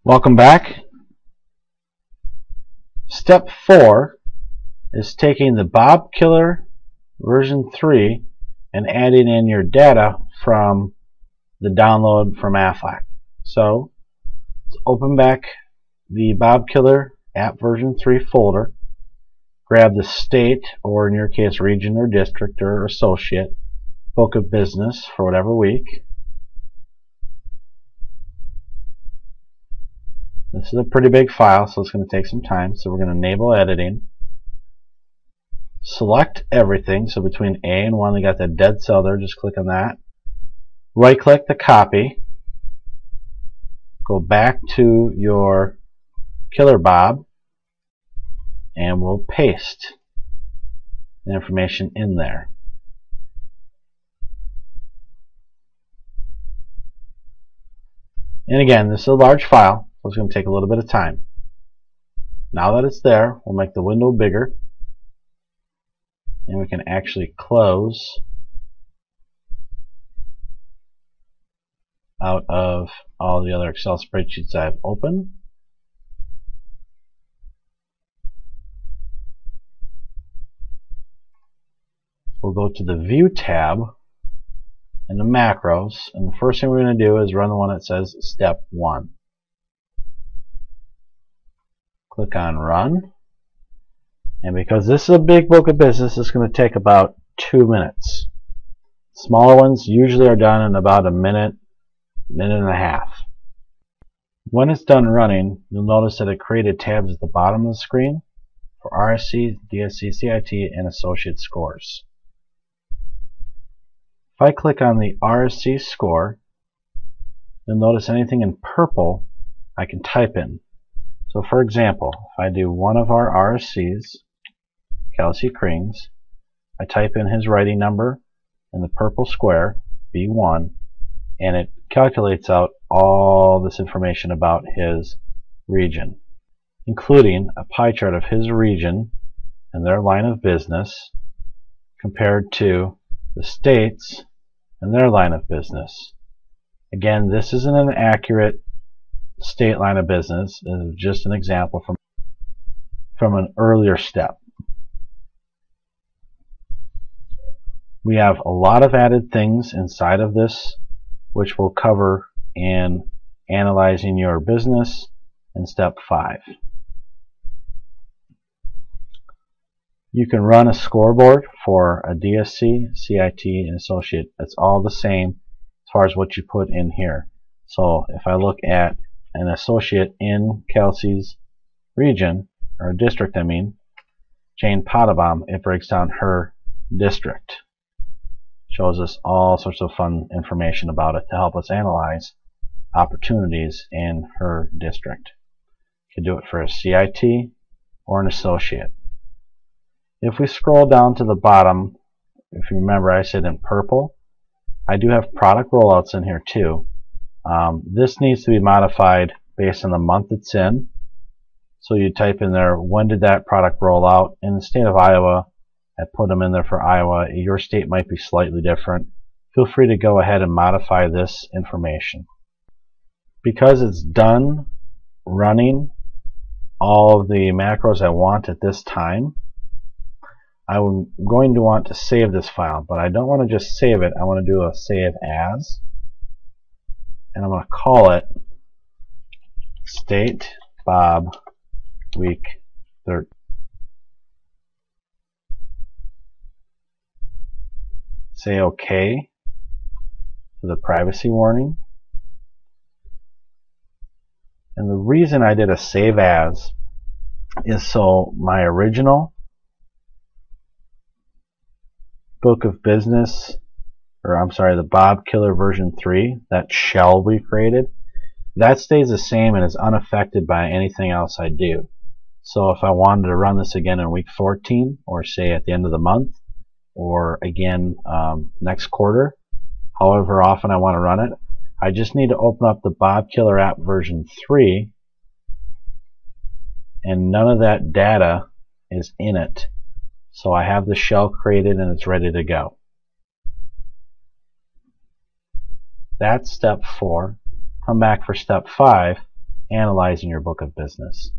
Welcome back. Step 4 is taking the BoB Killer version 3 and adding in your data from the download from Aflac. So let's open back the BoB Killer app version 3 folder, grab the state, or in your case region or district or associate, book of business for whatever week. This is a pretty big file, so it's going to take some time. So we're going to enable editing. Select everything. So between A and 1, we got that dead cell there. Just click on that. Right click the copy. Go back to your Killer BoB, and we'll paste the information in there. And again, this is a large file, so it's going to take a little bit of time. Now that it's there, we'll make the window bigger, and we can actually close out of all the other Excel spreadsheets I've opened. We'll go to the View tab in the macros, and the first thing we're going to do is run the one that says Step 1. Click on Run, and because this is a big book of business, it's going to take about 2 minutes. Smaller ones usually are done in about a minute, minute and a half. When it's done running, you'll notice that it created tabs at the bottom of the screen for RSC, DSC, CIT, and associate scores. If I click on the RSC score, you'll notice anything in purple I can type in. So for example, if I do one of our RSCs, Kelsey Krings, I type in his writing number in the purple square, B1, and it calculates out all this information about his region, including a pie chart of his region and their line of business compared to the states and their line of business. Again, this isn't an accurate state line of business. This is just an example from an earlier step. We have a lot of added things inside of this, which we'll cover in analyzing your business in Step 5. You can run a scoreboard for a DSC, CIT, and associate. It's all the same as far as what you put in here. So if I look at an associate in Kelsey's region, or district I mean, Jane Potabom, it breaks down her district. Shows us all sorts of fun information about it to help us analyze opportunities in her district. You can do it for a CIT or an associate. If we scroll down to the bottom, if you remember I said in purple, I do have product rollouts in here too. This needs to be modified based on the month it's in. So you type in there, when did that product roll out? In the state of Iowa, I put them in there for Iowa. Your state might be slightly different. Feel free to go ahead and modify this information. Because it's done running all of the macros I want at this time, I'm going to want to save this file, but I don't want to just save it. I want to do a save as, and I'm going to call it State BoB Week 13. Say OK for the privacy warning. And the reason I did a save as is so my original book of business, or I'm sorry, the BoB Killer version 3, that shell we created, that stays the same and is unaffected by anything else I do. So if I wanted to run this again in week 14, or say at the end of the month, or again next quarter, however often I want to run it, I just need to open up the BoB Killer app version 3, and none of that data is in it. So I have the shell created and it's ready to go. That's step 4. Come back for step 5, analyzing your book of business.